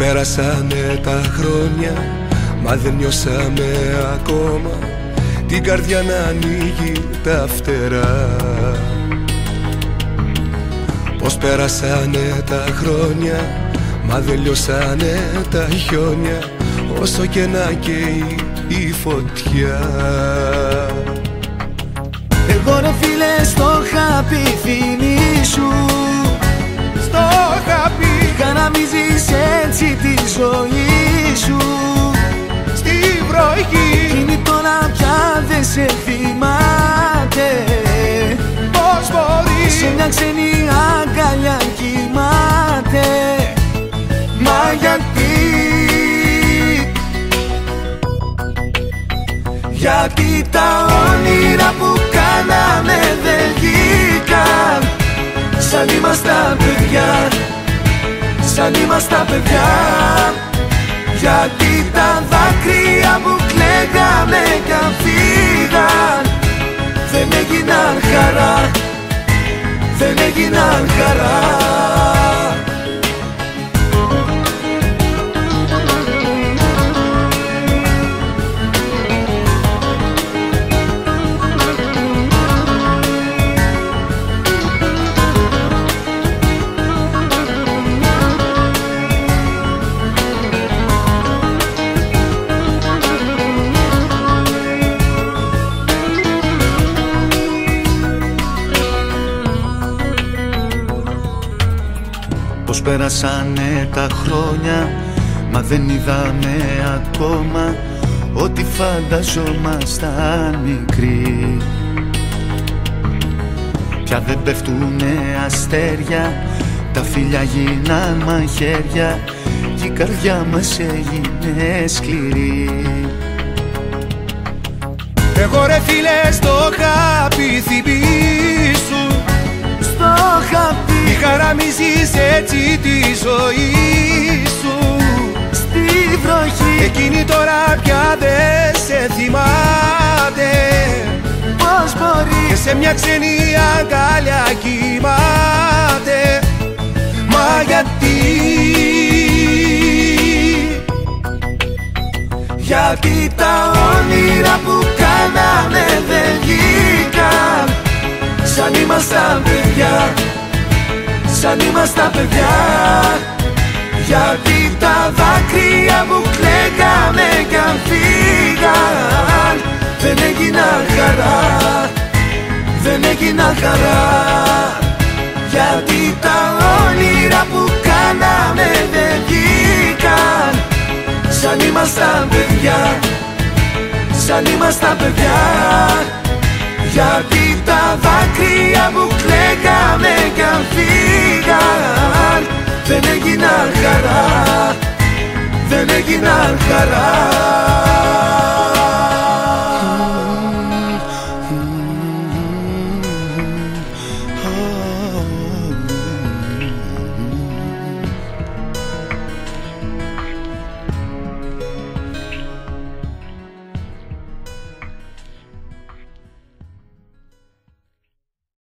Πέρασανε τα χρόνια, μα δεν νιώσαμε ακόμα την καρδιά να ανοίγει τα φτερά. Πως πέρασανε τα χρόνια, μα δεν λιώσανε τα χιόνια, όσο και να καίει η φωτιά. Εγώ ρε φίλε στο χάπι θυμήσου, στο χάπι χαραμίζεις έτσι τη ζωή σου. Στη βροχή εκείνη τώρα πια δεν σε θυμάται. Πώς μπορεί σε μια ξένη αγκαλιά κοιμάται. Μα γιατί, γιατί τα όνειρα που κάναμε δεν βγήκαν. Σαν ήμασταν παιδιά, σαν ήμασταν παιδιά. Γιατί τα δάκρυα που κλαίγαμε κι αν φύγαν δεν έγιναν χαρά, δεν έγιναν χαρά. Πως πέρασανε τα χρόνια, μα δεν είδαμε ακόμα ό,τι φανταζόμασταν μικροί. Πια δεν πέφτουνε αστέρια, τα φίλια γίναν μαχαίρια κι η καρδιά μας έγινε σκληρή. Εγώ ρε φίλε στο χάπι θυμήσου, στο χάπι χαραμίζεις έτσι τη ζωή σου. Στη βροχή εκείνη τώρα πια δεν σε θυμάται. πώς μπορεί και σε μια ξένη αγκαλιά κοιμάται. Μα γιατί, γιατί τα όνειρα που κάναμε δεν βγήκαν. Σαν ήμασταν παιδιά, σαν ήμασταν παιδιά. Γιατί τα δάκρυα που κλαίγαμε κι αν φύγαν δεν έγιναν χαρά, δεν έγιναν χαρά. Γιατί τα όνειρα που κάναμε δεν βγήκαν. Σαν ήμασταν παιδιά, σαν ήμασταν παιδιά. Γιατί τα δάκρυα που κλαίγαμε κι αν φύγαν δεν έγιναν χαρά, δεν έγιναν χαρά.